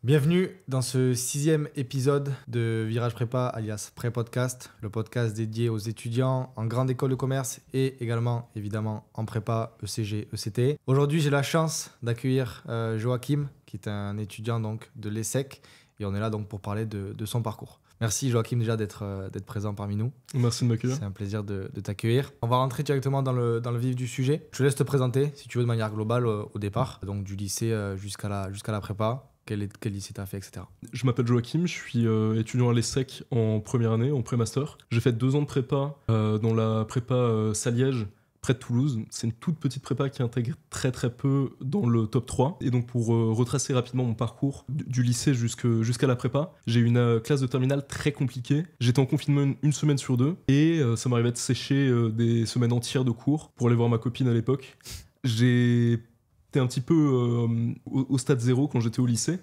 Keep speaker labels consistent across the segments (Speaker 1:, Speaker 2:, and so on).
Speaker 1: Bienvenue dans ce 6e épisode de Virage Prépa, alias Pré-Podcast, le podcast dédié aux étudiants en grande école de commerce et également, évidemment, en prépa ECG, ECT. Aujourd'hui, j'ai la chance d'accueillir Joachim, qui est un étudiant donc, de l'ESSEC, et on est là donc pour parler de son parcours. Merci Joachim déjà d'être présent parmi nous.
Speaker 2: Merci de m'accueillir.
Speaker 1: C'est un plaisir de t'accueillir. On va rentrer directement dans le vif du sujet. Je te laisse te présenter, si tu veux, de manière globale au départ, donc du lycée jusqu'à la prépa. Quel lycée t'as fait, etc.
Speaker 2: Je m'appelle Joachim, je suis étudiant à l'ESSEC en première année, en pré-master. J'ai fait 2 ans de prépa dans la prépa Saliège, près de Toulouse. C'est une toute petite prépa qui intègre très très peu dans le top 3. Et donc pour retracer rapidement mon parcours du lycée jusqu'à la prépa, j'ai eu une classe de terminale très compliquée. J'étais en confinement une semaine sur 2 et ça m'arrivait de sécher des semaines entières de cours pour aller voir ma copine à l'époque. J'étais un petit peu au stade 0 quand j'étais au lycée.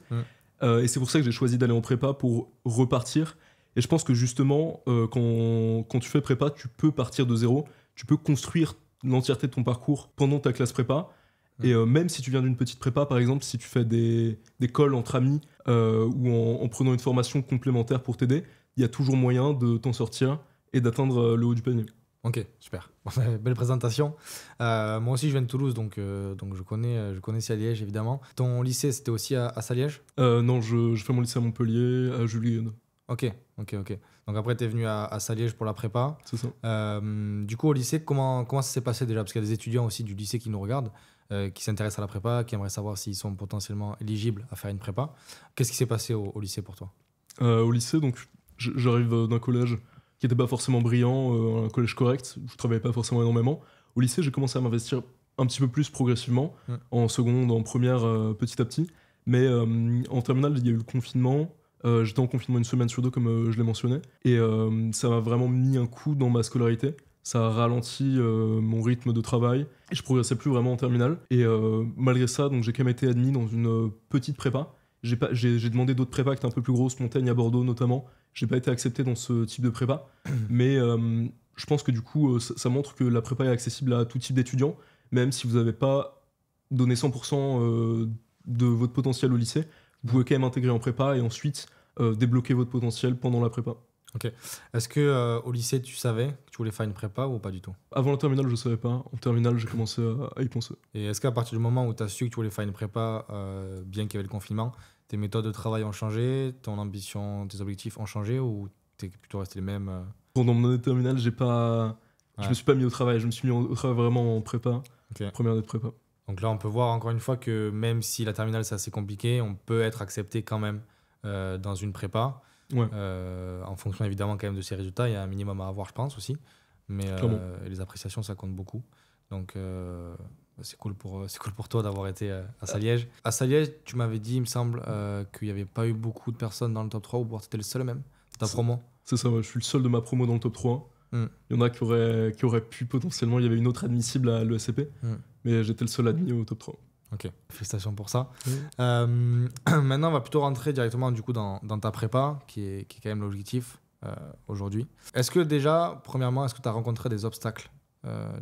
Speaker 2: Et c'est pour ça que j'ai choisi d'aller en prépa pour repartir. Et je pense que justement, quand tu fais prépa, tu peux partir de 0. Tu peux construire l'entièreté de ton parcours pendant ta classe prépa. Et même si tu viens d'une petite prépa, par exemple, si tu fais des calls entre amis ou en prenant une formation complémentaire pour t'aider, il y a toujours moyen de t'en sortir et d'atteindre le haut du panier.
Speaker 1: Ok, super. Belle présentation. Moi aussi, je viens de Toulouse, donc je connais Saliège, évidemment. Ton lycée, c'était aussi à Saliège ?
Speaker 2: Non, je fais mon lycée à Montpellier, à Julienne.
Speaker 1: Ok. Donc après, tu es venu à Saliège pour la prépa.
Speaker 2: C'est ça.
Speaker 1: Du coup, au lycée, comment ça s'est passé déjà ? Parce qu'il y a des étudiants aussi du lycée qui nous regardent, qui s'intéressent à la prépa, qui aimeraient savoir s'ils sont potentiellement éligibles à faire une prépa. Qu'est-ce qui s'est passé au lycée pour toi ?
Speaker 2: Au lycée, donc, j'arrive d'un collège qui n'était pas forcément brillant, un collège correct, je travaillais pas forcément énormément. Au lycée, j'ai commencé à m'investir un petit peu plus progressivement, en seconde, en première, petit à petit. Mais en terminale, il y a eu le confinement. J'étais en confinement une semaine sur 2, comme je l'ai mentionné. Et ça m'a vraiment mis un coup dans ma scolarité. Ça a ralenti mon rythme de travail. Et je progressais plus vraiment en terminale. Et malgré ça, donc, j'ai quand même été admis dans une petite prépa. J'ai demandé d'autres prépas qui étaient un peu plus grosses, Montaigne à Bordeaux notamment. J'ai pas été accepté dans ce type de prépa. Mais je pense que du coup, ça montre que la prépa est accessible à tout type d'étudiants, même si vous n'avez pas donné 100% de votre potentiel au lycée. Vous pouvez quand même intégrer en prépa et ensuite débloquer votre potentiel pendant la prépa.
Speaker 1: Ok. Est-ce que au lycée, tu savais que tu voulais faire une prépa ou pas du tout ?
Speaker 2: Avant la terminale, je savais pas. En terminale, j'ai commencé à y penser.
Speaker 1: Et est-ce qu'à partir du moment où tu as su que tu voulais faire une prépa, bien qu'il y avait le confinement, tes méthodes de travail ont changé, ton ambition, tes objectifs ont changé ou t'es plutôt resté les mêmes
Speaker 2: Pendant mon année de terminale, je me suis pas mis au travail. Je me suis mis au travail vraiment en prépa, première année de prépa.
Speaker 1: Donc là, on peut voir encore une fois que même si la terminale c'est assez compliqué, on peut être accepté quand même dans une prépa.
Speaker 2: Ouais.
Speaker 1: En fonction évidemment quand même de ses résultats, il y a un minimum à avoir, je pense aussi. Mais les appréciations, ça compte beaucoup. Donc c'est cool pour toi d'avoir été à Saliège. À Saliège, tu m'avais dit, il me semble, qu'il n'y avait pas eu beaucoup de personnes dans le top 3, ou tu étais le seul même, ta promo.
Speaker 2: C'est ça, ouais, je suis le seul de ma promo dans le top 3. Il y en a qui auraient pu potentiellement, il y avait une autre admissible à l'ESCP, mais j'étais le seul admis au top 3.
Speaker 1: Ok, félicitations pour ça. Maintenant, on va plutôt rentrer directement du coup dans ta prépa, qui est quand même l'objectif aujourd'hui. Est-ce que déjà, premièrement, est-ce que tu as rencontré des obstacles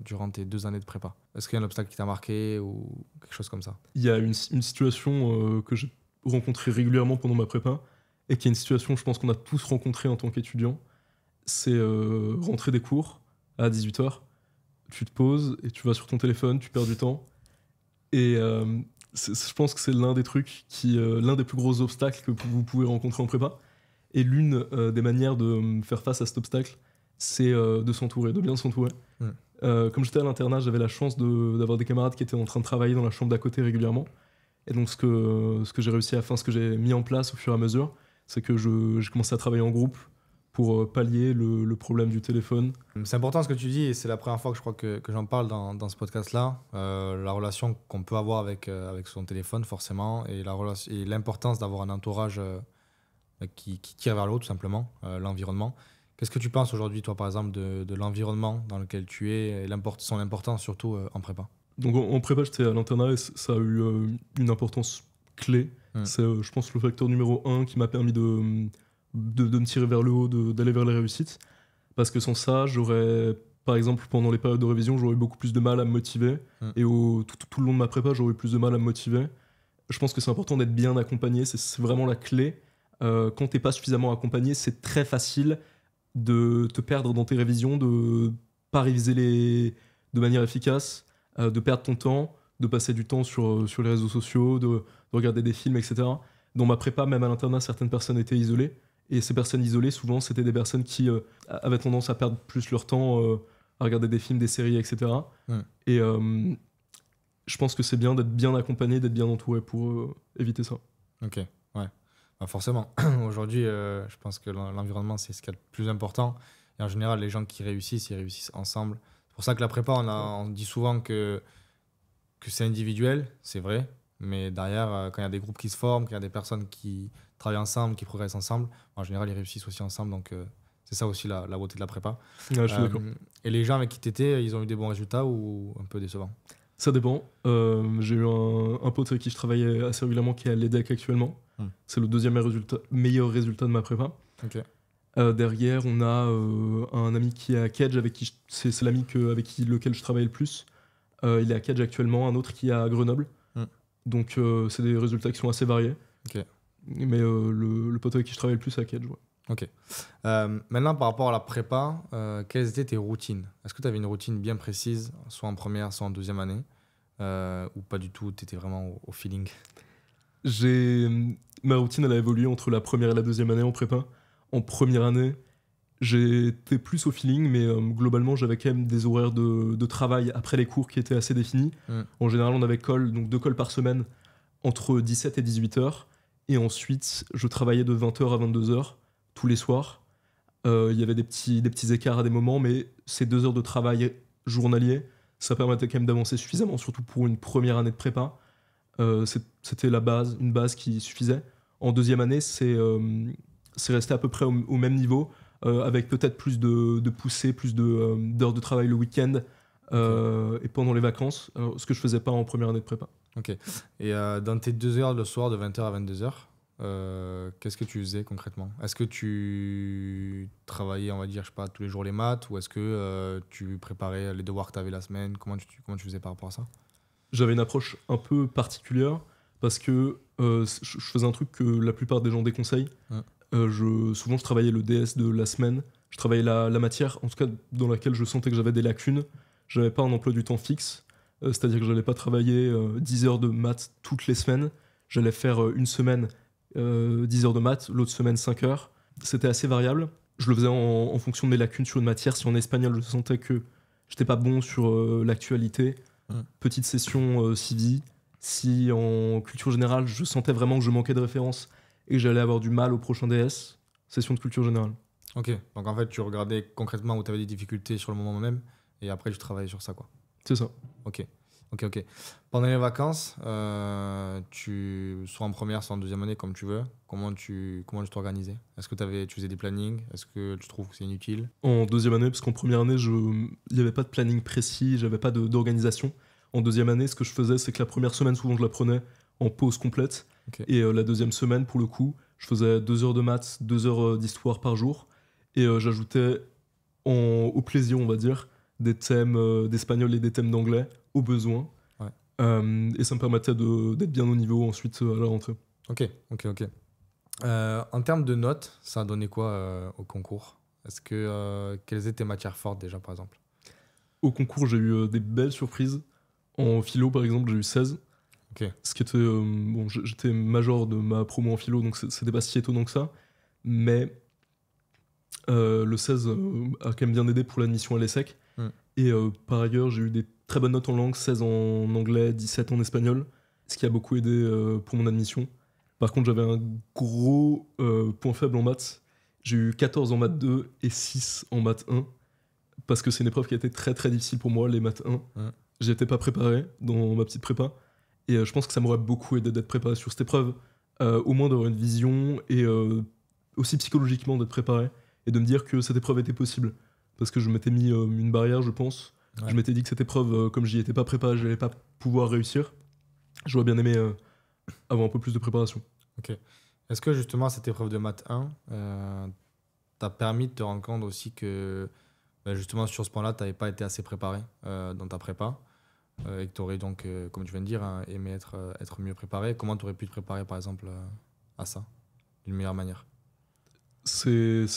Speaker 1: durant tes 2 années de prépa ? Est-ce qu'il y a un obstacle qui t'a marqué ou quelque chose comme ça ?
Speaker 2: Il y a une situation que j'ai rencontrée régulièrement pendant ma prépa, et qui est une situation, je pense qu'on a tous rencontré en tant qu'étudiant. C'est rentrer des cours à 18h, tu te poses et tu vas sur ton téléphone, tu perds du temps. Et je pense que c'est l'un des trucs l'un des plus gros obstacles que vous pouvez rencontrer en prépa. Et l'une des manières de faire face à cet obstacle, c'est de s'entourer, de bien s'entourer. Comme j'étais à l'internat, j'avais la chance d'avoir des camarades qui étaient en train de travailler dans la chambre d'à côté régulièrement. Et donc ce que j'ai réussi à faire, ce que j'ai mis en place au fur et à mesure, c'est que j'ai commencé à travailler en groupe pour pallier le problème du téléphone.
Speaker 1: C'est important ce que tu dis, et c'est la première fois que je crois que j'en parle dans ce podcast-là. La relation qu'on peut avoir avec son téléphone, forcément, et l'importance d'avoir un entourage qui tire vers le haut, tout simplement, l'environnement. Qu'est-ce que tu penses aujourd'hui, toi, par exemple, de l'environnement dans lequel tu es, et son importance surtout en prépa ?
Speaker 2: Donc en prépa, j'étais à l'internat et ça a eu une importance clé. C'est, je pense, le facteur numéro 1 qui m'a permis de me tirer vers le haut, d'aller vers les réussites. Parce que sans ça, par exemple, pendant les périodes de révision, j'aurais eu beaucoup plus de mal à me motiver. Et tout le long de ma prépa, j'aurais eu plus de mal à me motiver. Je pense que c'est important d'être bien accompagné, c'est vraiment la clé. Quand t'es pas suffisamment accompagné, c'est très facile de te perdre dans tes révisions, de pas réviser de manière efficace, de perdre ton temps, de passer du temps sur les réseaux sociaux, de regarder des films, etc. Dans ma prépa, même à l'internat, certaines personnes étaient isolées. Et ces personnes isolées, souvent, c'était des personnes qui avaient tendance à perdre plus leur temps à regarder des films, des séries, etc. Et je pense que c'est bien d'être bien accompagné, d'être bien entouré pour éviter ça.
Speaker 1: Ok, ouais. Bah forcément, aujourd'hui, je pense que l'environnement, c'est ce qu'il y a de plus important. Et en général, les gens qui réussissent, ils réussissent ensemble. C'est pour ça que la prépa, on dit souvent que c'est individuel, c'est vrai. Mais derrière, quand il y a des groupes qui se forment, qu'il y a des personnes qui travaillent ensemble, qui progressent ensemble, en général, ils réussissent aussi ensemble. Donc, c'est ça aussi la beauté de la prépa.
Speaker 2: Ouais, je suis d'accord.
Speaker 1: Et les gens avec qui tu étais, ils ont eu des bons résultats ou un peu décevants?
Speaker 2: Ça dépend. J'ai eu un pote avec qui je travaillais assez régulièrement qui est à l'EDEC actuellement. C'est le deuxième meilleur résultat de ma prépa.
Speaker 1: Ok.
Speaker 2: Derrière, on a un ami qui est à Kedge, c'est l'ami avec lequel je travaille le plus. Il est à Kedge actuellement, un autre qui est à Grenoble. Donc c'est des résultats qui sont assez variés.
Speaker 1: Ok.
Speaker 2: Mais le pote avec qui je travaille le plus est à Kedge. Ouais.
Speaker 1: Ok. Maintenant, par rapport à la prépa, quelles étaient tes routines? Est-ce que tu avais une routine bien précise, soit en première, soit en deuxième année, ou pas du tout, tu étais vraiment au feeling?
Speaker 2: Ma routine, elle a évolué entre la première et la deuxième année en prépa. En première année, j'étais plus au feeling, mais globalement, j'avais quand même des horaires de travail après les cours qui étaient assez définis. En général, on avait donc 2 calls par semaine entre 17 et 18 heures. Et ensuite, je travaillais de 20h à 22h tous les soirs. Il y avait des petits écarts à des moments, mais ces 2 heures de travail journalier, ça permettait quand même d'avancer suffisamment, surtout pour une première année de prépa. C'était une base qui suffisait. En deuxième année, c'est resté à peu près au même niveau, avec peut-être plus de poussées, plus d'heures de travail le week-end et pendant les vacances, ce que je faisais pas en première année de prépa.
Speaker 1: Ok. Et dans tes 2 heures le soir, de 20h à 22h, qu'est-ce que tu faisais concrètement? Est-ce que tu travaillais, on va dire, je sais pas, tous les jours les maths, ou est-ce que tu préparais les devoirs que tu avais la semaine? Comment tu faisais par rapport à ça?
Speaker 2: J'avais une approche un peu particulière parce que je faisais un truc que la plupart des gens déconseillent. Souvent, je travaillais le DS de la semaine. Je travaillais la matière, en tout cas dans laquelle je sentais que j'avais des lacunes. Je n'avais pas un emploi du temps fixe, c'est-à-dire que je n'allais pas travailler 10 heures de maths toutes les semaines. J'allais faire une semaine 10 heures de maths, l'autre semaine 5 heures. C'était assez variable. Je le faisais en fonction de mes lacunes sur une matière. Si en espagnol, je sentais que j'étais pas bon sur l'actualité, petite session civi. Si en culture générale, je sentais vraiment que je manquais de références et que j'allais avoir du mal au prochain DS, session de culture générale.
Speaker 1: Ok, donc en fait, tu regardais concrètement où tu avais des difficultés sur le moment même, et après, tu travaillais sur ça, quoi.
Speaker 2: C'est ça.
Speaker 1: Ok. Pendant les vacances, soit en première, soit en deuxième année, comme tu veux, comment tu t'organisais? Est-ce que tu faisais des plannings? Est-ce que tu trouves que c'est inutile?
Speaker 2: En deuxième année, parce qu'en première année, il n'y avait pas de planning précis, j'avais pas d'organisation. En deuxième année, ce que je faisais, c'est que la première semaine, souvent, je la prenais en pause complète.
Speaker 1: Okay.
Speaker 2: Et la deuxième semaine, pour le coup, je faisais 2 heures de maths, 2 heures d'histoire par jour. Et j'ajoutais au plaisir, on va dire, des thèmes d'espagnol et des thèmes d'anglais, au besoin.
Speaker 1: Ouais.
Speaker 2: Et ça me permettait d'être bien au niveau ensuite à la rentrée.
Speaker 1: Ok. En termes de notes, ça a donné quoi au concours? Quelles étaient tes matières fortes déjà, par exemple?
Speaker 2: Au concours, j'ai eu des belles surprises. En philo, par exemple, j'ai eu 16.
Speaker 1: Okay.
Speaker 2: Ce qui était. J'étais major de ma promo en philo, donc c'était pas si étonnant que ça. Mais le 16 a quand même bien aidé pour l'admission à l'ESSEC. Et par ailleurs, j'ai eu des très bonnes notes en langue, 16 en anglais, 17 en espagnol, ce qui a beaucoup aidé pour mon admission. Par contre, j'avais un gros point faible en maths. J'ai eu 14 en maths 2 et 6 en maths 1, parce que c'est une épreuve qui a été très très difficile pour moi, les maths 1. J'y étais pas préparé dans ma petite prépa. Et je pense que ça m'aurait beaucoup aidé d'être préparé sur cette épreuve, au moins d'avoir une vision et aussi psychologiquement d'être préparé et de me dire que cette épreuve était possible. Parce que je m'étais mis une barrière, je pense. Ouais. Je m'étais dit que cette épreuve, comme j'y étais pas préparé, j'allais pas pouvoir réussir. J'aurais bien aimé avoir un peu plus de préparation.
Speaker 1: Ok. Est-ce que justement cette épreuve de maths 1 t'a permis de te rendre compte aussi que justement sur ce point-là, tu n'avais pas été assez préparé dans ta prépa? et que tu aurais donc, comme tu viens de dire, hein, aimé être mieux préparé, comment tu aurais pu te préparer par exemple à ça d'une meilleure manière?
Speaker 2: C'est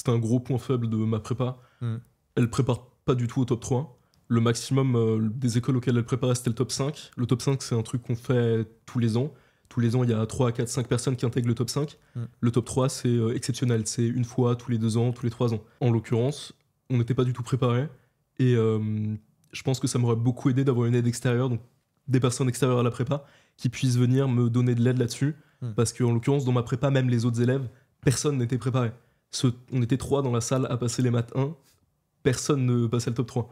Speaker 2: un gros point faible de ma prépa.
Speaker 1: Hmm.
Speaker 2: Elle prépare pas du tout au top 3. Le maximum des écoles auxquelles elle préparait, c'était le top 5. Le top 5, c'est un truc qu'on fait tous les ans. Tous les ans, il y a 3, 4, 5 personnes qui intègrent le top 5. Le top 3, c'est exceptionnel. C'est une fois tous les 2 ans, tous les 3 ans. En l'occurrence, on n'était pas du tout préparé. Et je pense que ça m'aurait beaucoup aidé d'avoir une aide extérieure, donc des personnes extérieures à la prépa, qui puissent venir me donner de l'aide là-dessus. Parce qu'en l'occurrence, dans ma prépa, même les autres élèves, personne n'était préparé. On était 3 dans la salle à passer les maths 1. Personne ne passait le top 3.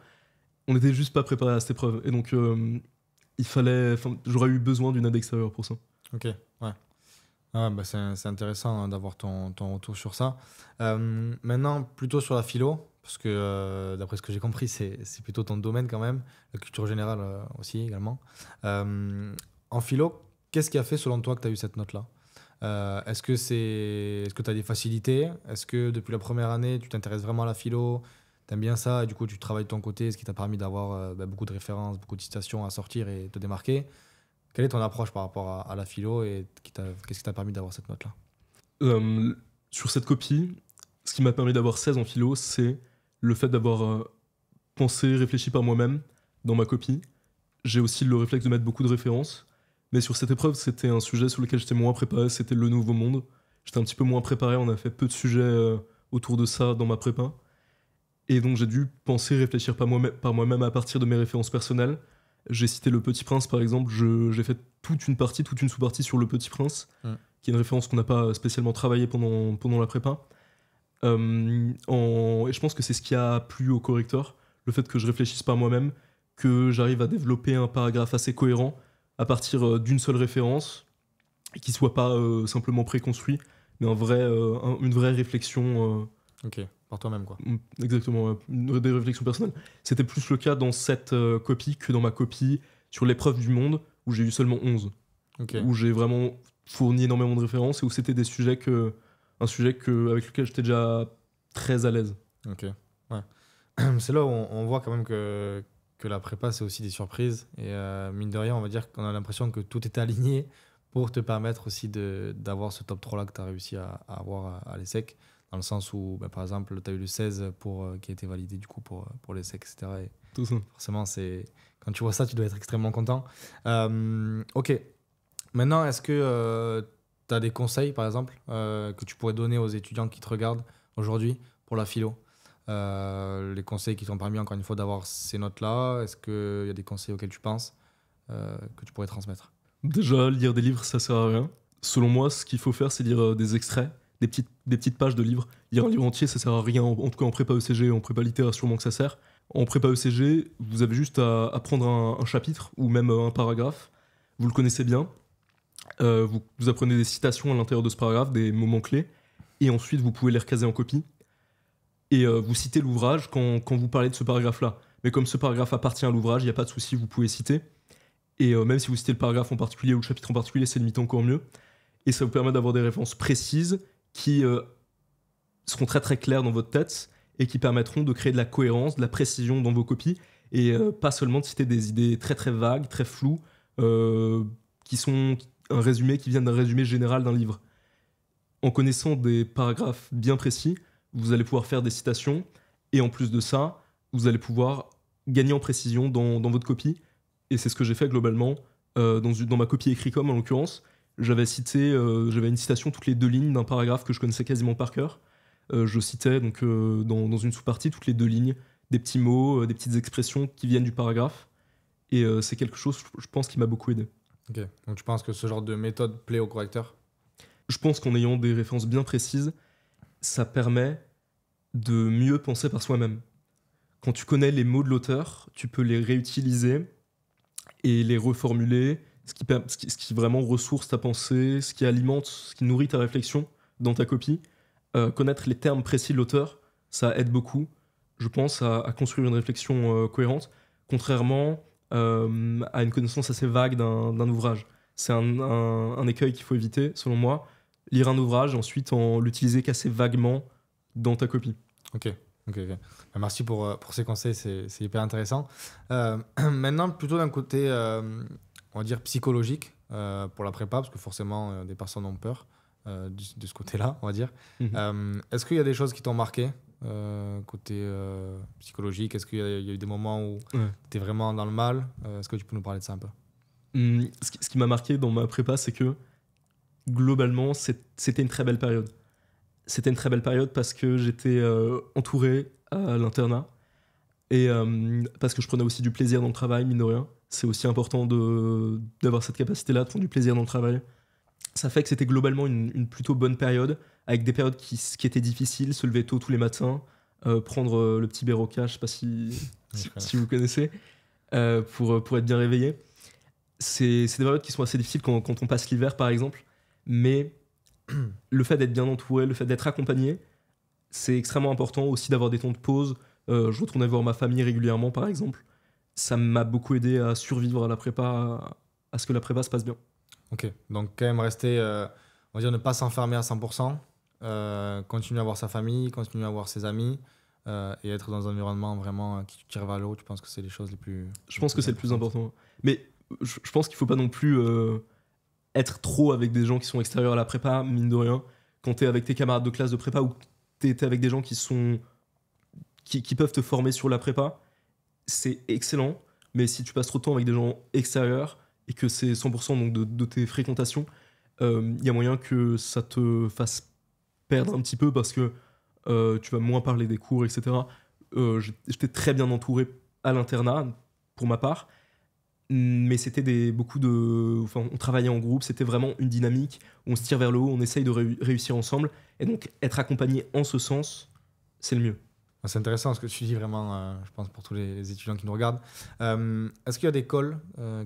Speaker 2: On n'était juste pas préparé à cette épreuve. Et donc, j'aurais eu besoin d'une aide extérieure pour ça.
Speaker 1: Ok, ouais. Ah, bah c'est intéressant, hein, d'avoir ton retour sur ça. Maintenant, plutôt sur la philo, parce que d'après ce que j'ai compris, c'est plutôt ton domaine quand même, la culture générale aussi également. En philo, qu'est-ce qui a fait selon toi que tu as eu cette note-là? Est-ce que tu as des facilités? Est-ce que depuis la première année, tu t'intéresses vraiment à la philo? T'aimes bien ça et du coup tu travailles de ton côté, ce qui t'a permis d'avoir beaucoup de références, beaucoup de citations à sortir et te démarquer. Quelle est ton approche par rapport à la philo et qu'est-ce qui t'a permis d'avoir cette note-là?
Speaker 2: Sur cette copie, ce qui m'a permis d'avoir 16 en philo, c'est le fait d'avoir pensé, réfléchi par moi-même dans ma copie. J'ai aussi le réflexe de mettre beaucoup de références. Mais sur cette épreuve, c'était un sujet sur lequel j'étais moins préparé, c'était le nouveau monde. J'étais un petit peu moins préparé, on a fait peu de sujets autour de ça dans ma prépa. Et donc j'ai dû penser, réfléchir par moi-même à partir de mes références personnelles. J'ai cité Le Petit Prince par exemple, j'ai fait toute une sous-partie sur Le Petit Prince, qui est une référence qu'on n'a pas spécialement travaillé pendant la prépa. Et je pense que c'est ce qui a plu au correcteur, le fait que je réfléchisse par moi-même, que j'arrive à développer un paragraphe assez cohérent à partir d'une seule référence, et qui soit pas simplement préconstruit, mais une vraie réflexion.
Speaker 1: Ok, par toi-même quoi.
Speaker 2: Exactement, des réflexions personnelles. C'était plus le cas dans cette copie que dans ma copie sur l'épreuve du monde, où j'ai eu seulement 11.
Speaker 1: Okay.
Speaker 2: Où j'ai vraiment fourni énormément de références et où c'était un sujet avec lequel j'étais déjà très à l'aise.
Speaker 1: Ok, ouais. C'est là où on voit quand même que la prépa, c'est aussi des surprises. Et mine de rien, on va dire qu'on a l'impression que tout est aligné pour te permettre aussi d'avoir ce top 3-là que tu as réussi à avoir à l'ESSEC. Dans le sens où, bah, par exemple, tu as eu le 16 qui a été validé du coup pour l'ESSEC, etc. Et
Speaker 2: tout ça.
Speaker 1: Forcément, quand tu vois ça, tu dois être extrêmement content. Ok. Maintenant, est-ce que tu as des conseils, par exemple, que tu pourrais donner aux étudiants qui te regardent aujourd'hui pour la philo? Les conseils qui t'ont permis, encore une fois, d'avoir ces notes-là, est-ce qu'il y a des conseils auxquels tu penses que tu pourrais transmettre?
Speaker 2: Déjà, lire des livres, ça sert à rien. Selon moi, ce qu'il faut faire, c'est lire des extraits, des petites pages de livres. Lire un livre entier, ça sert à rien, en tout cas en prépa ECG, en prépa littéraire, sûrement que ça sert. En prépa ECG, vous avez juste à prendre un chapitre ou même un paragraphe. Vous le connaissez bien. Vous apprenez des citations à l'intérieur de ce paragraphe, des moments clés, et ensuite vous pouvez les recaser en copie. Et vous citez l'ouvrage quand vous parlez de ce paragraphe-là. Mais comme ce paragraphe appartient à l'ouvrage, il n'y a pas de souci, vous pouvez citer. Et même si vous citez le paragraphe en particulier ou le chapitre en particulier, c'est limite encore mieux. Et ça vous permet d'avoir des références précises qui seront très très claires dans votre tête et qui permettront de créer de la cohérence, de la précision dans vos copies et pas seulement de citer des idées très très vagues, très floues, qui sont un résumé, qui viennent d'un résumé général d'un livre. En connaissant des paragraphes bien précis, vous allez pouvoir faire des citations et en plus de ça, vous allez pouvoir gagner en précision dans votre copie. Et c'est ce que j'ai fait globalement dans ma copie Écrit-Com en l'occurrence. J'avais une citation toutes les 2 lignes d'un paragraphe que je connaissais quasiment par cœur. Je citais donc dans une sous-partie toutes les 2 lignes des petits mots, des petites expressions qui viennent du paragraphe. Et c'est quelque chose, je pense, qui m'a beaucoup aidé.
Speaker 1: Ok, donc tu penses que ce genre de méthode plaît au correcteur?
Speaker 2: Je pense qu'en ayant des références bien précises, ça permet de mieux penser par soi-même. Quand tu connais les mots de l'auteur, tu peux les réutiliser et les reformuler, ce qui vraiment ressource ta pensée, ce qui alimente, ce qui nourrit ta réflexion dans ta copie. Connaître les termes précis de l'auteur, ça aide beaucoup, je pense, à construire une réflexion cohérente, contrairement à une connaissance assez vague d'un ouvrage. C'est un écueil qu'il faut éviter, selon moi. Lire un ouvrage et ensuite l'utiliser qu'assez vaguement dans ta copie.
Speaker 1: Ok, Ok, ok. Merci pour ces conseils, c'est hyper intéressant. Maintenant, plutôt d'un côté, on va dire psychologique pour la prépa, parce que forcément, des personnes ont peur de ce côté-là, on va dire. Est-ce qu'il y a des choses qui t'ont marqué côté psychologique? Est-ce qu'il y a eu des moments où tu étais vraiment dans le mal? Est-ce que tu peux nous parler de ça un peu?
Speaker 2: Ce qui m'a marqué dans ma prépa, c'est que globalement, c'était une très belle période. C'était une très belle période parce que j'étais entouré à l'internat et parce que je prenais aussi du plaisir dans le travail, mine de rien. C'est aussi important d'avoir cette capacité-là, de prendre du plaisir dans le travail. Ça fait que c'était globalement une plutôt bonne période, avec des périodes qui étaient difficiles, se lever tôt tous les matins, prendre le petit Béroca, je sais pas si vous connaissez, pour être bien réveillé. C'est des périodes qui sont assez difficiles quand on passe l'hiver, par exemple, mais le fait d'être bien entouré, le fait d'être accompagné, c'est extrêmement important aussi d'avoir des temps de pause. Je retournais voir ma famille régulièrement, par exemple. Ça m'a beaucoup aidé à survivre à la prépa, à ce que la prépa se passe bien.
Speaker 1: Ok, donc quand même rester, on va dire ne pas s'enfermer à 100%, continuer à voir sa famille, continuer à voir ses amis et être dans un environnement vraiment qui te tire vers le haut. Tu penses que c'est les choses les plus...
Speaker 2: Je pense que c'est le plus important. Mais je pense qu'il ne faut pas non plus être trop avec des gens qui sont extérieurs à la prépa, mine de rien. Quand tu es avec tes camarades de classe de prépa ou tu es avec des gens qui peuvent te former sur la prépa, c'est excellent. Mais si tu passes trop de temps avec des gens extérieurs et que c'est 100% donc de tes fréquentations, y a moyen que ça te fasse perdre un petit peu parce que tu vas moins parler des cours, etc. J'étais très bien entouré à l'internat, pour ma part. Mais c'était on travaillait en groupe, c'était vraiment une dynamique où on se tire vers le haut, on essaye de réussir ensemble, et donc être accompagné en ce sens, c'est le mieux.
Speaker 1: C'est intéressant ce que tu dis vraiment, je pense pour tous les étudiants qui nous regardent. Est-ce qu'il y a des cols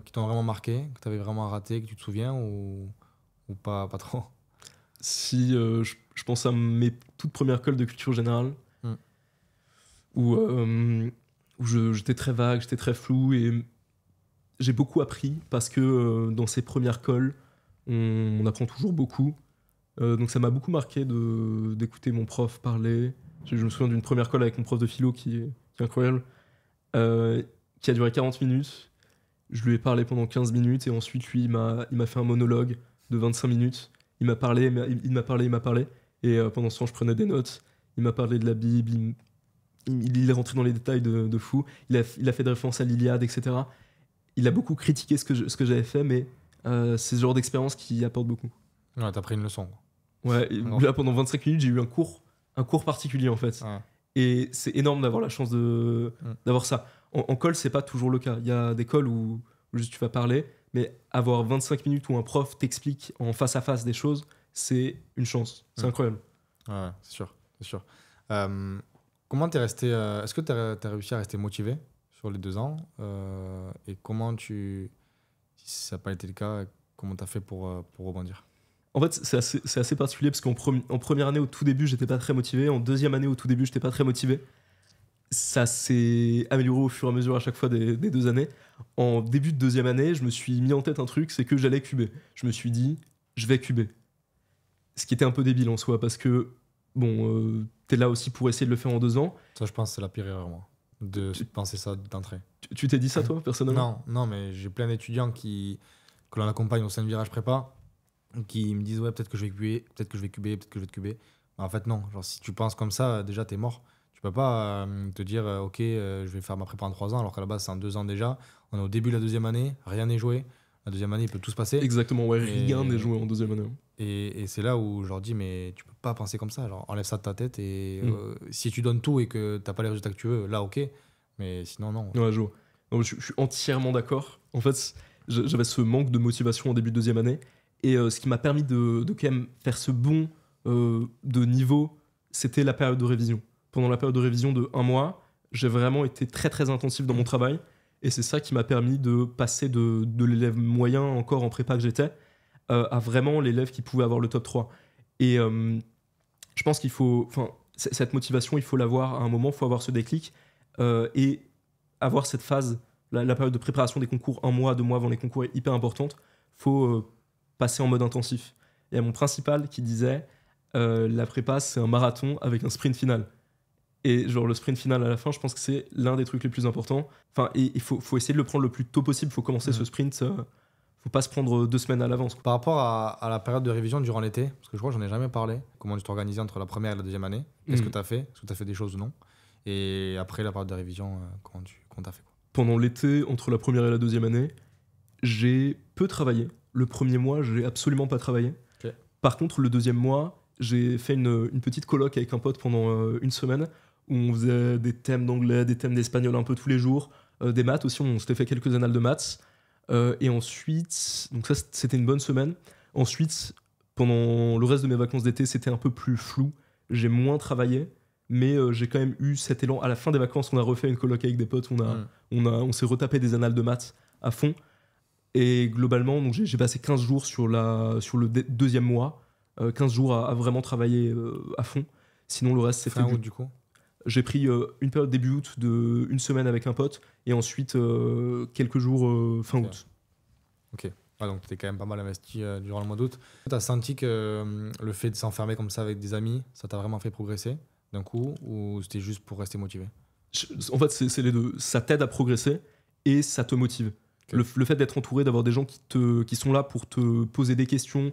Speaker 1: qui t'ont vraiment marqué, que tu avais vraiment raté, que tu te souviens ou pas trop?
Speaker 2: Si je pense à mes toutes premières cols de culture générale, où j'étais très vague, j'étais très flou, et j'ai beaucoup appris parce que dans ces premières colles, on apprend toujours beaucoup. Donc ça m'a beaucoup marqué d'écouter mon prof parler. Je me souviens d'une première colle avec mon prof de philo qui est incroyable, qui a duré 40 minutes. Je lui ai parlé pendant 15 minutes et ensuite lui, il m'a fait un monologue de 25 minutes. Il m'a parlé. Et pendant ce temps, je prenais des notes. Il m'a parlé de la Bible, il est rentré dans les détails de fou. Il a fait des références à l'Iliade, etc. Il a beaucoup critiqué ce que j'avais fait, mais c'est ce genre d'expérience qui apporte beaucoup.
Speaker 1: Ouais, t'as pris une leçon.
Speaker 2: Ouais, là pendant 25 minutes, j'ai eu un cours particulier en fait.
Speaker 1: Ouais.
Speaker 2: Et c'est énorme d'avoir la chance d'avoir ça. En colle, c'est pas toujours le cas. Il y a des colles où juste tu vas parler, mais avoir 25 minutes où un prof t'explique en face à face des choses, c'est une chance. C'est incroyable.
Speaker 1: Ouais, c'est sûr. Comment t'es resté est-ce que t'as réussi à rester motivé sur les 2 ans et si ça n'a pas été le cas, comment t'as fait pour rebondir?
Speaker 2: En fait, c'est assez particulier parce qu'en première année, au tout début, j'étais pas très motivé. En deuxième année, au tout début, j'étais pas très motivé. Ça s'est amélioré au fur et à mesure à chaque fois des 2 années. En début de deuxième année, je me suis mis en tête un truc, c'est que j'allais cuber. Je me suis dit, je vais cuber. Ce qui était un peu débile en soi parce que, bon, t'es là aussi pour essayer de le faire en 2 ans.
Speaker 1: Ça, je pense que c'est la pire erreur, moi, de penser ça d'entrée.
Speaker 2: Tu t'es dit ça, toi, personnellement?
Speaker 1: Non, mais j'ai plein d'étudiants que l'on accompagne au sein de Virage Prépa qui me disent ouais, peut-être que je vais cuber, peut-être que je vais cuber, peut-être que je vais te cuber. En fait, non. Genre, si tu penses comme ça, déjà, t'es mort. Tu peux pas te dire ok, je vais faire ma prépa en 3 ans, alors qu'à la base, c'est en 2 ans déjà. On est au début de la deuxième année, rien n'est joué. La deuxième année, il peut tout se passer.
Speaker 2: Exactement, ouais, rien n'est joué en deuxième année.
Speaker 1: Et c'est là où je leur dis, mais tu peux pas penser comme ça. Genre, enlève ça de ta tête et si tu donnes tout et que t'as pas les résultats que tu veux, là, ok. Mais sinon, non.
Speaker 2: Ouais, je vois. Non, je suis entièrement d'accord. En fait, j'avais ce manque de motivation en début de deuxième année. Et ce qui m'a permis de quand même faire ce bond de niveau, c'était la période de révision. Pendant la période de révision de 1 mois, j'ai vraiment été très très intensif dans mon travail. Et c'est ça qui m'a permis de passer de l'élève moyen encore en prépa que j'étais à vraiment l'élève qui pouvait avoir le top 3. Et je pense qu'il faut... Cette motivation, il faut l'avoir à un moment, il faut avoir ce déclic et avoir cette phase, la période de préparation des concours, 1 mois, 2 mois avant les concours est hyper importante. Il faut passer en mode intensif. Il y a mon principal qui disait la prépa, c'est un marathon avec un sprint final. Et genre le sprint final à la fin, je pense que c'est l'un des trucs les plus importants. Enfin, et il faut essayer de le prendre le plus tôt possible. Il faut commencer ce sprint. Faut pas se prendre 2 semaines à l'avance.
Speaker 1: Par rapport à la période de révision durant l'été, parce que je crois que j'en ai jamais parlé, comment tu t'organisais entre la première et la deuxième année, qu'est-ce que tu as fait? Est-ce que tu as fait des choses ou non? Et après la période de révision, comment t'as fait quoi?
Speaker 2: Pendant l'été, entre la première et la deuxième année, j'ai peu travaillé. Le premier mois, j'ai absolument pas travaillé.
Speaker 1: Ok.
Speaker 2: Par contre, le deuxième mois, j'ai fait une petite coloc avec un pote pendant une semaine où on faisait des thèmes d'anglais, des thèmes d'espagnol un peu tous les jours, des maths aussi, on s'était fait quelques annales de maths. Et ensuite, donc ça c'était une bonne semaine. Ensuite, pendant le reste de mes vacances d'été, c'était un peu plus flou. J'ai moins travaillé, mais j'ai quand même eu cet élan. À la fin des vacances, on a refait une coloc avec des potes, on s'est retapé des annales de maths à fond. Et globalement, donc j'ai passé 15 jours sur le deuxième mois, 15 jours à vraiment travailler à fond. Sinon, le reste, c'est fait.
Speaker 1: Fin août, du coup.
Speaker 2: J'ai pris une période début août de une semaine avec un pote et ensuite quelques jours fin août.
Speaker 1: Ok. Ah, donc tu étais quand même pas mal investi durant le mois d'août. Tu as senti que le fait de s'enfermer comme ça avec des amis, ça t'a vraiment fait progresser d'un coup ou c'était juste pour rester motivé?
Speaker 2: En fait, c'est les deux. Ça t'aide à progresser et ça te motive.
Speaker 1: Okay.
Speaker 2: Le fait d'être entouré, d'avoir des gens qui sont là pour te poser des questions,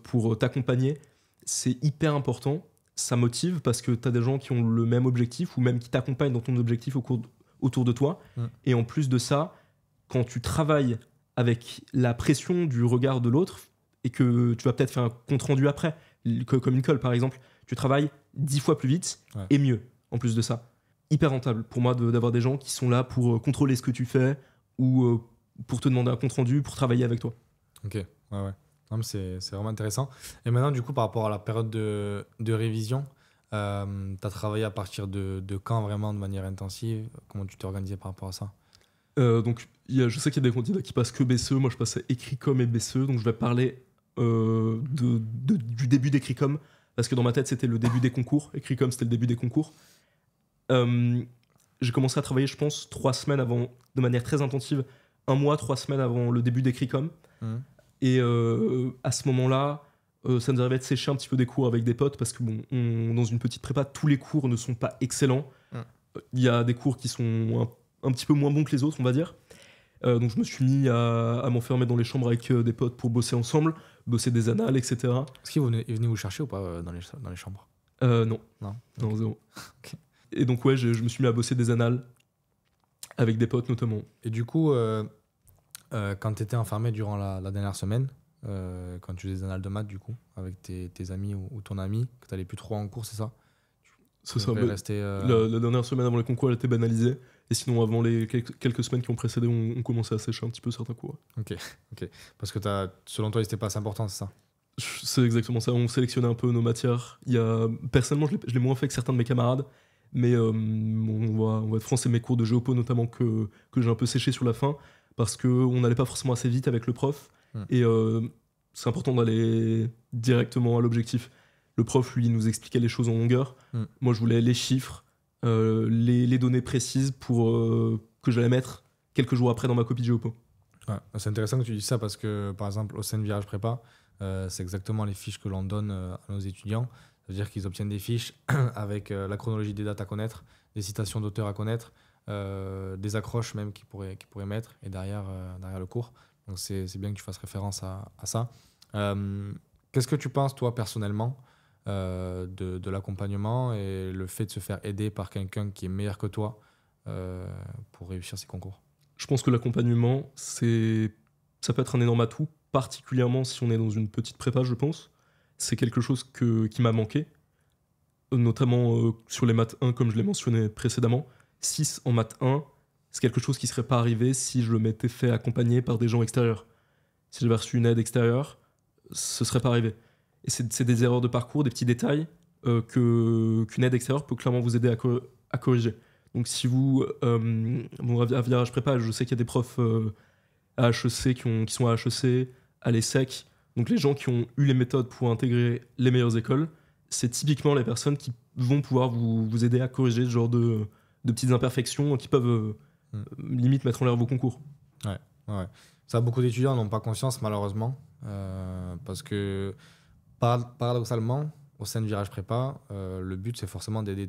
Speaker 2: pour t'accompagner, c'est hyper important. Ça motive parce que tu as des gens qui ont le même objectif ou même qui t'accompagnent dans ton objectif autour de toi. Et en plus de ça, quand tu travailles avec la pression du regard de l'autre et que tu vas peut-être faire un compte-rendu après, comme une colle par exemple, tu travailles 10 fois plus vite et mieux en plus de ça. Hyper rentable pour moi d'avoir des gens qui sont là pour contrôler ce que tu fais ou pour te demander un compte-rendu, pour travailler avec toi.
Speaker 1: Ok, ouais. Non, mais c'est vraiment intéressant. Et maintenant, du coup, par rapport à la période de révision, tu as travaillé à partir de quand vraiment de manière intensive? Comment tu t'es organisé par rapport à ça?
Speaker 2: Donc, je sais qu'il y a des candidats qui passent que BCE. Moi, je passais Écrit-Com et BCE. Donc, je vais parler du début d'Écrit-Com parce que dans ma tête, c'était le début des concours. Écrit-Com, c'était le début des concours. J'ai commencé à travailler, je pense, 3 semaines avant, de manière très intensive. 1 mois, 3 semaines avant le début d'Écrit-Com. Et à ce moment-là, ça nous arrivait de sécher un petit peu des cours avec des potes parce que dans une petite prépa, tous les cours ne sont pas excellents. Il y a des cours qui sont un petit peu moins bons que les autres, on va dire. Donc je me suis mis à m'enfermer dans les chambres avec des potes pour bosser ensemble, bosser des annales, etc.
Speaker 1: Est-ce qu'ils venaient vous chercher ou pas dans les chambres?
Speaker 2: Non.
Speaker 1: Non,
Speaker 2: zéro.
Speaker 1: Okay.
Speaker 2: Et donc ouais, je me suis mis à bosser des annales avec des potes notamment.
Speaker 1: Et du coup, quand tu étais enfermé durant la dernière semaine, quand tu faisais des annales de maths, du coup, avec tes amis ou ton ami, que tu n'allais plus trop en cours, c'est ça?
Speaker 2: C'est ça.
Speaker 1: Rester,
Speaker 2: la dernière semaine avant les concours, elle était banalisée. Et sinon, avant les quelques semaines qui ont précédé, on commençait à sécher un petit peu certains cours.
Speaker 1: Ok. Parce que selon toi, c'était pas assez important, c'est ça?
Speaker 2: C'est exactement ça. On sélectionnait un peu nos matières. Personnellement, je l'ai moins fait que certains de mes camarades. Mais on va être franc, c'est mes cours de géopo notamment que j'ai un peu séché sur la fin. Parce qu'on n'allait pas forcément assez vite avec le prof. Et c'est important d'aller directement à l'objectif. Le prof, lui, nous expliquait les choses en longueur. Moi, je voulais les chiffres, les données précises pour que j'allais mettre quelques jours après dans ma copie de géopo.
Speaker 1: Ouais, c'est intéressant que tu dises ça parce que, par exemple, au sein de Virage Prépa, c'est exactement les fiches que l'on donne à nos étudiants. C'est-à-dire qu'ils obtiennent des fiches avec la chronologie des dates à connaître, des citations d'auteurs à connaître, des accroches même qu'ils pourraient mettre, et derrière le cours. Donc c'est bien que tu fasses référence à ça. Qu'est-ce que tu penses, toi, personnellement, de l'accompagnement et le fait de se faire aider par quelqu'un qui est meilleur que toi pour réussir ces concours?
Speaker 2: Je pense que l'accompagnement, ça peut être un énorme atout, particulièrement si on est dans une petite prépa, je pense. C'est quelque chose qui m'a manqué, notamment sur les maths 1, comme je l'ai mentionné précédemment. 6 en maths 1, c'est quelque chose qui ne serait pas arrivé si je m'étais fait accompagner par des gens extérieurs. Si j'avais reçu une aide extérieure, ce ne serait pas arrivé. Et c'est des erreurs de parcours, des petits détails qu'une aide extérieure peut clairement vous aider à corriger. Donc si vous, à Virage Prépa, je sais qu'il y a des profs à HEC qui sont à HEC, à l'ESSEC. Donc les gens qui ont eu les méthodes pour intégrer les meilleures écoles, c'est typiquement les personnes qui vont pouvoir vous aider à corriger ce genre de petites imperfections qui peuvent limite mettre en l'air vos concours.
Speaker 1: Ouais. Ça, beaucoup d'étudiants n'ont pas conscience, malheureusement, parce que paradoxalement, au sein de Virage Prépa, le but, c'est forcément d'aider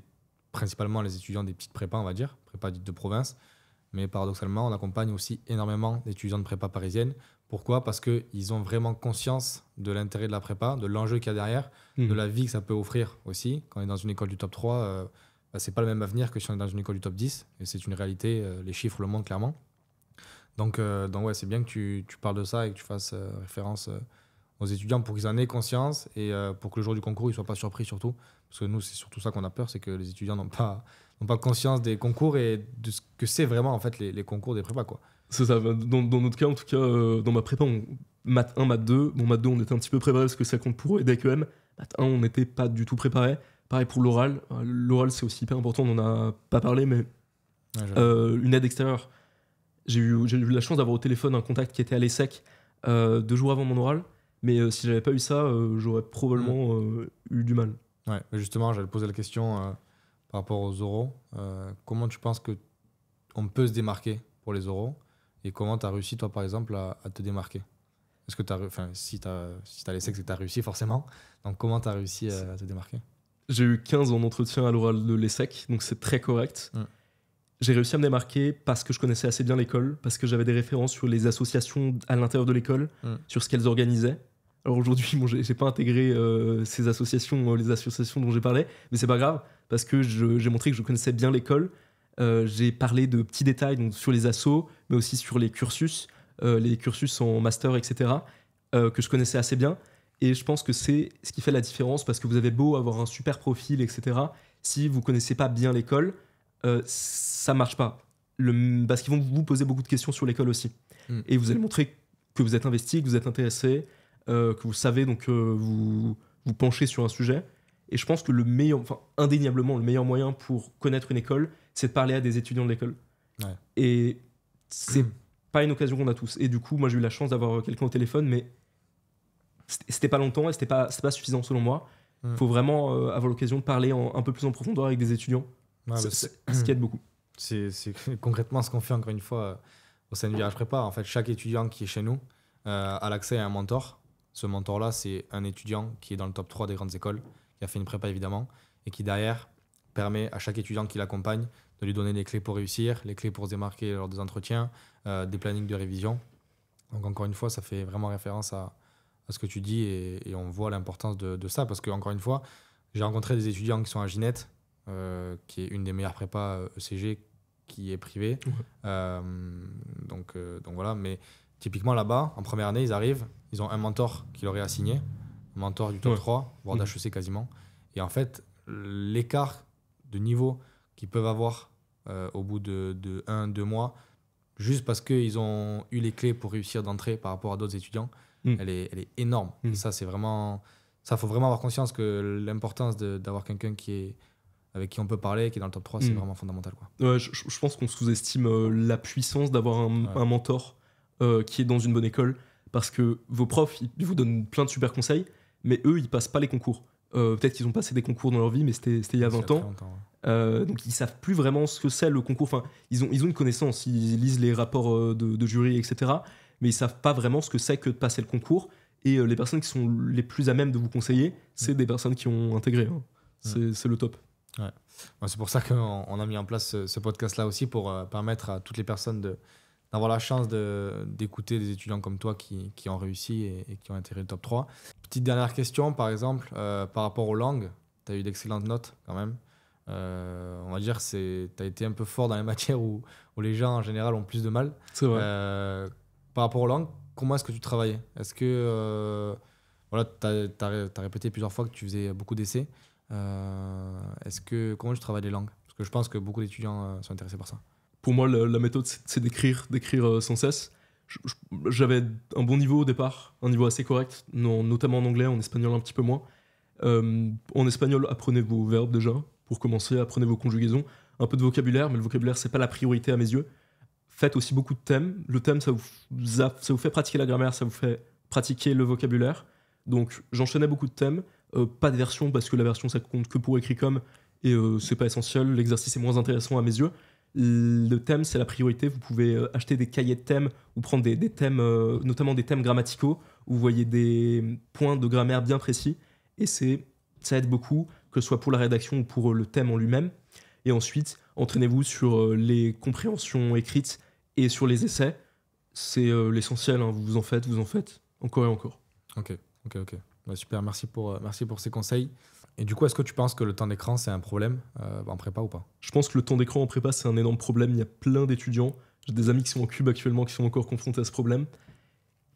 Speaker 1: principalement les étudiants des petites prépas, on va dire, prépas dites de province. Mais paradoxalement, on accompagne aussi énormément d'étudiants de prépa parisienne. Pourquoi ? Parce qu'ils ont vraiment conscience de l'intérêt de la prépa, de l'enjeu qu'il y a derrière, de la vie que ça peut offrir aussi. Quand on est dans une école du top 3, c'est pas le même avenir que si on est dans une école du top 10. Et c'est une réalité, les chiffres le montrent clairement. Donc ouais, c'est bien que tu parles de ça et que tu fasses référence aux étudiants pour qu'ils en aient conscience et pour que le jour du concours, ils ne soient pas surpris surtout. Parce que nous, c'est surtout ça qu'on a peur, c'est que les étudiants n'ont pas conscience des concours et de ce que c'est vraiment en fait les concours des prépas, quoi.
Speaker 2: C'est ça, dans notre cas, en tout cas, dans ma prépa, maths 1, maths 2, bon, maths 2, on était un petit peu préparé parce que ça compte pour EDEC EM. Maths 1, on n'était pas du tout préparé. Pareil pour l'oral. L'oral, c'est aussi hyper important, on n'en a pas parlé, mais une aide extérieure. J'ai eu la chance d'avoir au téléphone un contact qui était à l'ESSEC 2 jours avant mon oral, mais si j'avais pas eu ça, j'aurais probablement eu du mal.
Speaker 1: Ouais, justement, j'allais poser la question par rapport aux oraux. Comment tu penses qu'on peut se démarquer pour les oraux et comment tu as réussi, toi, par exemple, à te démarquer ? Est-ce que si tu as l'ESSEC, c'est que tu as réussi forcément. Donc, comment tu as réussi à te démarquer ?
Speaker 2: J'ai eu 15 en entretien à l'oral de l'ESSEC, donc c'est très correct. J'ai réussi à me démarquer parce que je connaissais assez bien l'école, parce que j'avais des références sur les associations à l'intérieur de l'école, sur ce qu'elles organisaient. Alors aujourd'hui, bon, j'ai pas intégré ces associations, les associations dont j'ai parlé, mais c'est pas grave, parce que j'ai montré que je connaissais bien l'école. J'ai parlé de petits détails donc sur les assos, mais aussi sur les cursus en master, etc., que je connaissais assez bien. Et je pense que c'est ce qui fait la différence, parce que vous avez beau avoir un super profil, etc., si vous connaissez pas bien l'école, ça marche pas. Parce qu'ils vont vous poser beaucoup de questions sur l'école aussi. Et vous allez montrer que vous êtes investi, que vous êtes intéressé, que vous savez donc vous penchez sur un sujet. Et je pense que indéniablement, le meilleur moyen pour connaître une école, c'est de parler à des étudiants de l'école. Ouais. Et c'est pas une occasion qu'on a tous. Et du coup, moi, j'ai eu la chance d'avoir quelqu'un au téléphone, mais c'était pas longtemps et c'était pas suffisant selon moi. Il faut vraiment avoir l'occasion de parler un peu plus en profondeur avec des étudiants. Ouais, c'est ce qui aide beaucoup.
Speaker 1: C'est concrètement ce qu'on fait encore une fois au sein de Virage Prépa. En fait, chaque étudiant qui est chez nous a l'accès à un mentor. Ce mentor-là, c'est un étudiant qui est dans le top 3 des grandes écoles, qui a fait une prépa évidemment, et qui derrière permet à chaque étudiant qui l'accompagne de lui donner les clés pour réussir, les clés pour se démarquer lors des entretiens, des plannings de révision. Donc encore une fois, ça fait vraiment référence à ce que tu dis et on voit l'importance de ça parce que encore une fois, j'ai rencontré des étudiants qui sont à Ginette, qui est une des meilleures prépas ECG qui est privée. Donc voilà, mais typiquement là-bas, en première année, ils arrivent, ils ont un mentor qui leur est assigné, un mentor du top 3, voire d'HEC quasiment. Et en fait, l'écart de niveau qu'ils peuvent avoir au bout de 1-2 mois, juste parce qu'ils ont eu les clés pour réussir d'entrée par rapport à d'autres étudiants, elle est énorme. Et ça, c'est vraiment... Ça, faut vraiment avoir conscience que l'importance d'avoir quelqu'un avec qui on peut parler, qui est dans le top 3, c'est vraiment fondamental, quoi.
Speaker 2: Ouais, je pense qu'on sous-estime la puissance d'avoir un mentor qui est dans une bonne école, parce que vos profs, ils vous donnent plein de super conseils, mais eux, ils passent pas les concours. Peut-être qu'ils ont passé des concours dans leur vie, mais c'était il y a 20 ans. Donc ils savent plus vraiment ce que c'est le concours. Enfin, ils ont une connaissance, ils lisent les rapports de jury, etc., mais ils savent pas vraiment ce que c'est que de passer le concours. Et les personnes qui sont les plus à même de vous conseiller, c'est des personnes qui ont intégré. C'est le top.
Speaker 1: Ouais. C'est pour ça qu'on a mis en place ce podcast-là aussi, pour permettre à toutes les personnes d'avoir la chance d'écouter des étudiants comme toi qui ont réussi et qui ont intégré le top 3. Petite dernière question, par exemple, par rapport aux langues, tu as eu d'excellentes notes quand même. On va dire que tu as été un peu fort dans les matières où les gens en général ont plus de mal.
Speaker 2: C'est vrai.
Speaker 1: Par rapport aux langues, comment est-ce que tu travaillais ? Est-ce que tu as répété plusieurs fois que tu faisais beaucoup d'essais. Comment tu travailles les langues ? Parce que je pense que beaucoup d'étudiants sont intéressés par ça.
Speaker 2: Pour moi, la méthode, c'est d'écrire sans cesse. J'avais un bon niveau au départ, un niveau assez correct, notamment en anglais, en espagnol un petit peu moins. En espagnol, apprenez vos verbes déjà, pour commencer, apprenez vos conjugaisons, un peu de vocabulaire, mais le vocabulaire, c'est pas la priorité à mes yeux. Faites aussi beaucoup de thèmes. Le thème, ça vous fait pratiquer la grammaire, ça vous fait pratiquer le vocabulaire. Donc, j'enchaînais beaucoup de thèmes. Pas de version, parce que la version, ça compte que pour écrit comme, et c'est pas essentiel. L'exercice est moins intéressant à mes yeux. Le thème, c'est la priorité. Vous pouvez acheter des cahiers de thèmes ou prendre des thèmes, notamment des thèmes grammaticaux, où vous voyez des points de grammaire bien précis. Et ça aide beaucoup, que ce soit pour la rédaction ou pour le thème en lui-même. Et ensuite, entraînez-vous sur les compréhensions écrites et sur les essais. C'est l'essentiel, hein. Vous en faites, encore et encore.
Speaker 1: Ok. Bah, super, merci pour ces conseils. Et du coup, est-ce que tu penses que le temps d'écran, c'est un problème en prépa ou pas?
Speaker 2: Je pense que le temps d'écran en prépa, c'est un énorme problème. Il y a plein d'étudiants. J'ai des amis qui sont en cube actuellement qui sont encore confrontés à ce problème.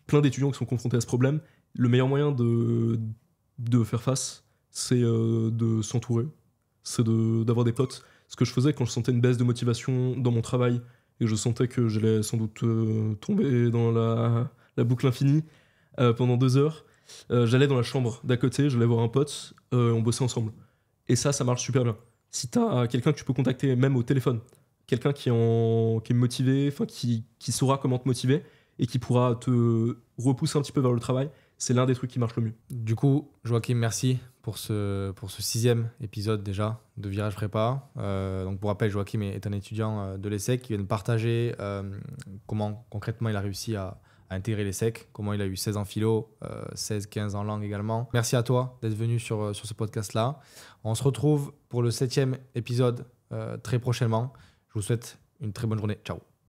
Speaker 2: Plein d'étudiants qui sont confrontés à ce problème. Le meilleur moyen de faire face, c'est de s'entourer. C'est d'avoir des potes. Ce que je faisais quand je sentais une baisse de motivation dans mon travail et que je sentais que j'allais sans doute tomber dans la boucle infinie pendant 2 heures, j'allais dans la chambre d'à côté, j'allais voir un pote, on bossait ensemble. Et ça marche super bien. Si t'as quelqu'un que tu peux contacter même au téléphone, quelqu'un qui est motivé, qui saura comment te motiver et qui pourra te repousser un petit peu vers le travail, c'est l'un des trucs qui marche le mieux.
Speaker 1: Du coup, Joachim, merci pour ce 6e épisode déjà de Virage Prépa. Donc pour rappel, Joachim est un étudiant de l'ESSEC qui vient de partager comment concrètement il a réussi à intégrer l'ESSEC, comment il a eu 16 en philo, 16-15 en langue également. Merci à toi d'être venu sur ce podcast-là. On se retrouve pour le 7e épisode très prochainement. Je vous souhaite une très bonne journée. Ciao.